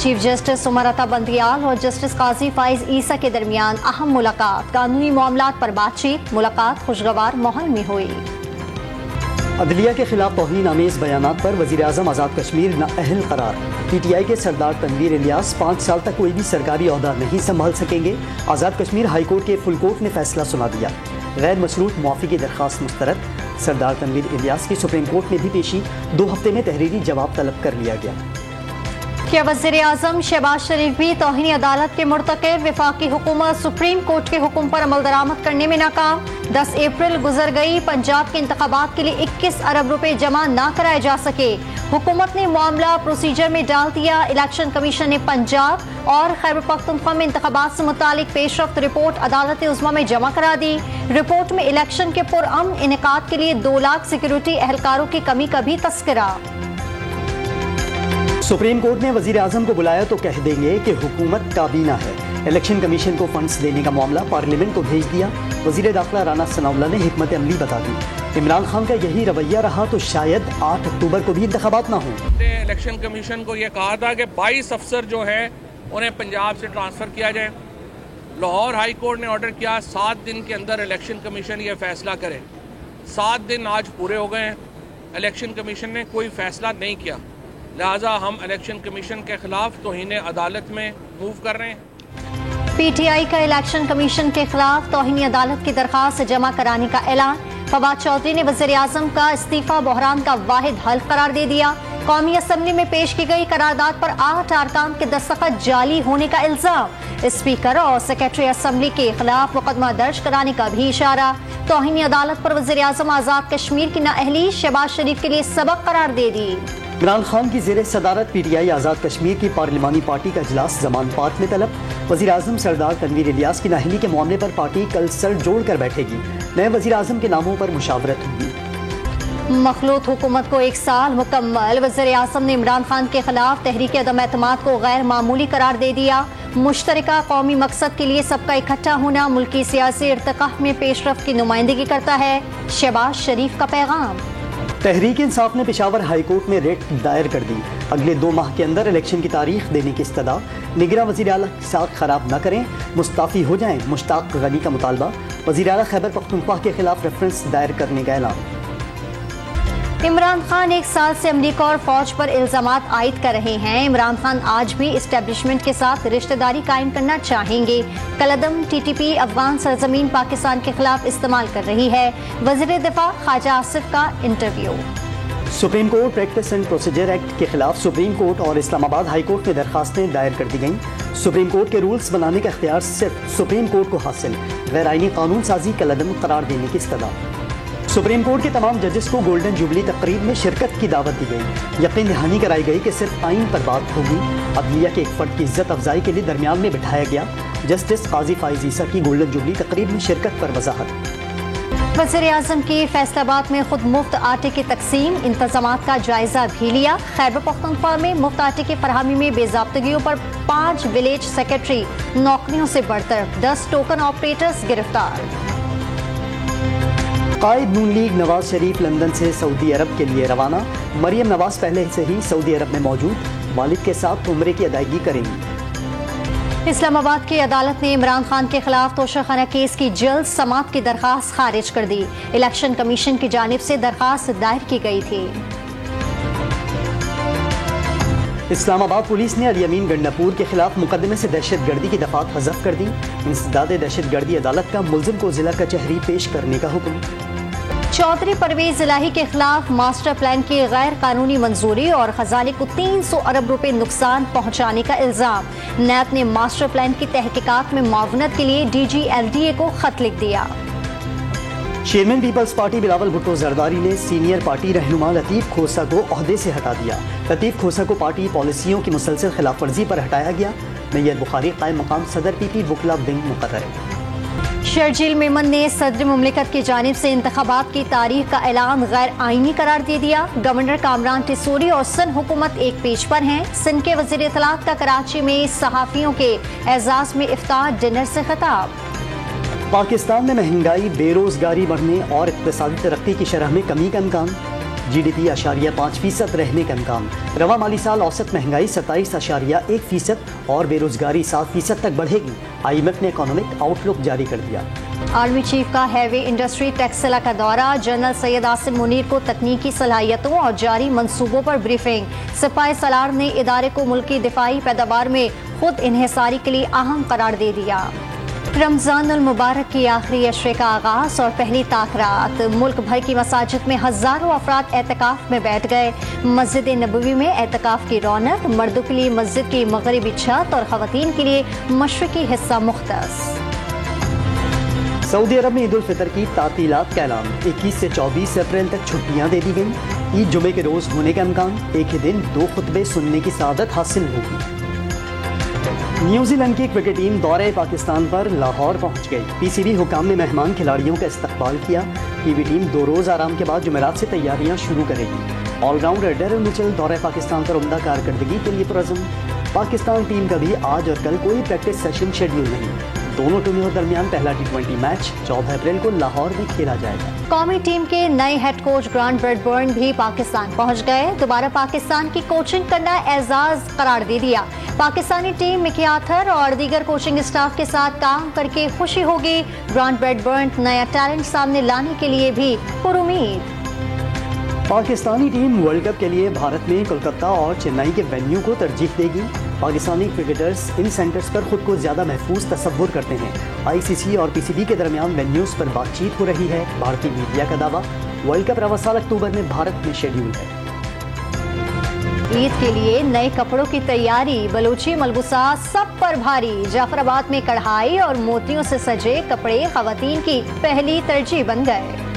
Chief justice Umar Ata Bandial और justice काजी फाइज ईसा के दरमियान अहम मुलाकात, कानूनी मामलात पर बातचीत। मुलाकात खुशगवार माहौल में हुई। अदलिया के खिलाफ तौहीन आमेज बयानात पर वज़ीर आज़म आज़ाद कश्मीर नाअहल करार। PTI के सरदार तनवीर इलियास 5 साल तक कोई भी सरकारी ओहदा नहीं संभाल सकेंगे। आज़ाद कश्मीर हाई कोर्ट के फुल कोर्ट ने फैसला सुना दिया। गैर मशरूत मुआफ़ी की दरख्वास्त मुस्तरद। सरदार तनवीर इलियास की सुप्रीम कोर्ट में भी पेशी, 2 हफ्ते में तहरीरी जवाब तलब कर लिया गया। क्या वज़ीर आज़म शहबाज शरीफ भी तौहीन अदालत के मुर्तकिब? वफाकी हुकूमत सुप्रीम कोर्ट के हुक्म पर अमल दरामद करने में नाकाम। 10 अप्रैल गुजर गई, पंजाब के इंतखाबात के लिए 21 अरब रुपए जमा ना कराए जा सके। हुकूमत ने मामला प्रोसीजर में डाल दिया। इलेक्शन कमीशन ने पंजाब और खैबर पख्तूनख्वा में इंतखाबात से मुतालिक पेशरफ्त रिपोर्ट अदालत उज़्मा में जमा करा दी। रिपोर्ट में इलेक्शन के पुरअमन इनेकाद के लिए 2 लाख सिक्योरिटी एहलकारों की कमी का भी तस्करा। सुप्रीम कोर्ट ने वज़ीर आज़म को बुलाया तो कह देंगे कि हुकूमत काबीना है। इलेक्शन कमीशन को फंड्स देने का मामला पार्लियामेंट को भेज दिया। वज़ीर दाखिला राना सनाउल्लाह ने हिकमत अमली बता दी। इमरान खान का यही रवैया रहा तो शायद 8 अक्टूबर को भी इंतखाबात ना हों। इलेक्शन कमीशन को यह कहा था कि 22 अफसर जो हैं उन्हें पंजाब से ट्रांसफ़र किया जाए। लाहौर हाई कोर्ट ने ऑर्डर किया 7 दिन के अंदर इलेक्शन कमीशन ये फैसला करे। 7 दिन आज पूरे हो गए हैं, इलेक्शन कमीशन ने कोई फैसला नहीं किया। लिहाजा हम इलेक्शन कमीशन के खिलाफ तौहीन अदालत में मूव कर रहे हैं। PTI का इलेक्शन कमीशन के खिलाफ तौहीन अदालत की दरखास्त जमा कराने का ऐलान। फवाद चौधरी ने वज़ीर आज़म का इस्तीफा बहरान का वाहिद हल करार दे दिया। कौमी असम्बली में पेश की गई करारदाद पर 8 अरकान के दस्तखत जाली होने का इल्जाम। स्पीकर और सेक्रेटरी असम्बली के खिलाफ मुकदमा दर्ज कराने का भी इशारा। तौहीन अदालत पर वज़ीर आज़म आज़ाद कश्मीर की नाअहली शहबाज शरीफ के लिए सबक करार दे दी। इमरान खान की ज़ेरे सदारत PTI आज़ाद कश्मीर की पार्लिमानी पार्टी का इजलास जमान पार्क में तलब। वज़ीर आज़म सरदार तनवीर इलियास की नाअहली के मामले पर पार्टी कल सर जोड़ कर बैठेगी। नए वज़ीर आज़म के नामों पर मुशावरत होगी। मखलूत हुकूमत को 1 साल मुकम्मल। वज़ीर आज़म ने इमरान खान के खिलाफ तहरीक अदम एतमाद को गैर मामूली करार दे दिया। मुश्तरका कौमी मकसद के लिए सबका इकट्ठा होना मुल्की सियासी इर्तिक़ा में पेशरफ्त की नुमाइंदगी करता है। शहबाज शरीफ का पैगाम। तहरीक इंसाफ ने पेशावर हाई कोर्ट में रेट दायर कर दी। अगले 2 माह के अंदर इलेक्शन की तारीख देने की इस्तदा। निगरां वज़ीर आला की साख खराब न करें, मुस्ताफ़ी हो जाएं, मुश्ताक गनी का मुतालबा। वज़ीर आला खैबर पख्तूनख्वा के खिलाफ रेफरेंस दायर करने का ऐलान। इमरान खान 1 साल से अमरीका और फौज पर इल्जामात आयद कर रहे हैं। इमरान खान आज भी इस्टेब्लिशमेंट के साथ रिश्तेदारी कायम करना चाहेंगे। कलदम TTP अफगान सरजमीन पाकिस्तान के खिलाफ इस्तेमाल कर रही है। वज़ीर दिफा ख्वाजा आसिफ का interview. Supreme court practice and procedure act के खिलाफ सुप्रीम कोर्ट और इस्लामाबाद हाई कोर्ट में दरखास्तें दायर कर दी गईं। सुप्रीम कोर्ट के रूल्स बनाने का इख्तियार सिर्फ सुप्रीम कोर्ट को हासिल। गैर आईनी कानून साजी कलदम करार देने की इस्तदा। सुप्रीम कोर्ट के तमाम जजेस को गोल्डन जुबली तकरीब में शिरकत की दावत दी गई। यकीन दहानी कराई गई कि सिर्फ आइन पर बात होगी। अदलिया के एक फर्द की इज्जत अफजाई के लिए दरमियान में बिठाया गया। जस्टिस काजी फाइज ईसा की गोल्डन जुबली तकरीब में शिरकत पर वजाहत। वज़ीर आज़म की फैसलाबाद में खुद मुफ्त आटे की तकसीम, इंतजामात का जायजा भी लिया। खैबर पख्तूनख्वा में मुफ्त आटे की फरहमी में बेज़ाब्तगियों पर 5 विलेज सेक्रेटरी नौकरियों से बरतरफ, 10 टोकन ऑपरेटर्स गिरफ्तार। कायद नून लीग नवाज शरीफ लंदन से सऊदी अरब के लिए रवाना। मरियम नवाज पहले से ही सऊदी अरब में मौजूद, वालिद के साथ उम्रे की अदायगी करेंगी। इस्लामाबाद की अदालत ने इमरान खान के खिलाफ तोशाखाना केस की जल्द समाअत की दरखास्त खारिज कर दी। इलेक्शन कमीशन की जानिब से दरखास्त दायर की गई थी। इस्लामाबाद पुलिस ने अल यमीन गंडापुर के खिलाफ मुकदमे से दहशतगर्दी की दफात हज़फ कर दी। इंसदाद दहशतगर्दी अदालत का मुल्जिम को जिला कचहरी पेश करने का हुक्म। चौधरी परवेज इलाही के खिलाफ मास्टर प्लान की गैर कानूनी मंजूरी और खजाने को 300 अरब रुपए नुकसान पहुंचाने का इल्जाम। नैब ने मास्टर प्लान की तहकीकात में मावनत के लिए DG LDA को खत लिख दिया। चेयरमैन पीपल्स पार्टी बिलावल भुट्टो जरदारी ने सीनियर पार्टी रहनुमा लतीफ़ खोसा को ओहदे से हटा दिया। लतीफ़ खोसा को पार्टी पॉलिसियों की मुसलसल खिलाफ वर्जी पर हटाया गया। मैयर बुखारी कायम मकाम सदर PP वकला विंग मुकर्रर। शर्जील मेमन ने सदर मुमलिकत की जानिब से इंतखाबात की तारीख का ऐलान गैर आइनी करार दे दिया। गवर्नर कामरान टिसूरी और सिंध हुकूमत एक पेज पर हैं। सिंध के वज़ीर इत्तलात का कराची में सहाफ़ियों के एजाज़ में इफ्तार डिनर से खिताब। पाकिस्तान में महंगाई, बेरोजगारी बढ़ने और इक़्तिसादी तरक्की की शरह में कमी का इम्कान। GDP 8.5% रहने का इम्कान। रवा माली साल औसत महंगाई 27.1% और बेरोजगारी 7% तक बढ़ेगी। IMF ने इकोनॉमिक आउटलुक जारी कर दिया। आर्मी चीफ का हैवी इंडस्ट्री टेक्सला का दौरा, जनरल सैयद आसिम मुनीर को तकनीकी सलाहियतों और जारी मंसूबों पर ब्रीफिंग। सिपाही सलार ने इदारे को मुल्की दिफाई पैदावार में खुद इन्हिसारी के लिए अहम करार दे दिया। रमजान उल मुबारक की आखिरी अशरे का आगाज और पहली ताकरात, मुल्क भर की मसाजिद में हजारों अफराद एतकाफ में बैठ गए। मस्जिद नबवी में एतकाफ की रौनक, मर्दों के लिए मस्जिद की मगरिबी छत और खवातीन के लिए मशरकी हिस्सा मुख्तस। सऊदी अरब में ईद उल फितर की तातीलात का ऐलान, 21 से 24 अप्रैल तक छुट्टियां दे दी गई। ईद जुमे के रोज होने का इम्कान, एक ही दिन 2 खुतबे सुनने की सआदत हासिल होगी। न्यूजीलैंड की क्रिकेट टीम दौरे पाकिस्तान पर लाहौर पहुंच गई। PCB हुकाम ने मेहमान खिलाड़ियों का इस्तकबाल किया। टीवी टीम 2 रोज आराम के बाद जुमेरात से तैयारियां शुरू करेगी। ऑलराउंडर डेरिल मिचेल दौरे पाकिस्तान पर उम्दा कारकर्दगी के लिए पुरज़्म। पाकिस्तान टीम का भी आज और कल कोई प्रैक्टिस सेशन शेड्यूल नहीं। दोनों टीमों दरमियान पहला T20 मैच 14 अप्रैल को लाहौर में खेला जाएगा। कौमी टीम के नए हेड कोच ग्रांट ब्रैडबर्न भी पाकिस्तान पहुंच गए। दोबारा पाकिस्तान की कोचिंग करना एजाज करार दे दिया। पाकिस्तानी टीम मिकी आर्थर और दीगर कोचिंग स्टाफ के साथ काम करके खुशी होगी। ग्रांट ब्रैडबर्न नया टैलेंट सामने लाने के लिए भी पुरुमीद। पाकिस्तानी टीम वर्ल्ड कप के लिए भारत में कोलकाता और चेन्नई के वेन्यू को तरजीह देगी। पाकिस्तानी क्रिकेटर्स इन सेंटर्स पर खुद को ज्यादा महफूज तस्वुर करते हैं। ICC और PCB के दरमियान वेन्यूज पर बातचीत हो रही है। भारतीय मीडिया का दावा, वर्ल्ड कप रवा साल अक्टूबर में भारत में शेड्यूल है। ईद के लिए नए कपड़ों की तैयारी, बलूची मलबूसा सब पर भारी। जाफराबाद में कढ़ाई और मोतियों से सजे कपड़े खवातीन की पहली तरजीह बन गए।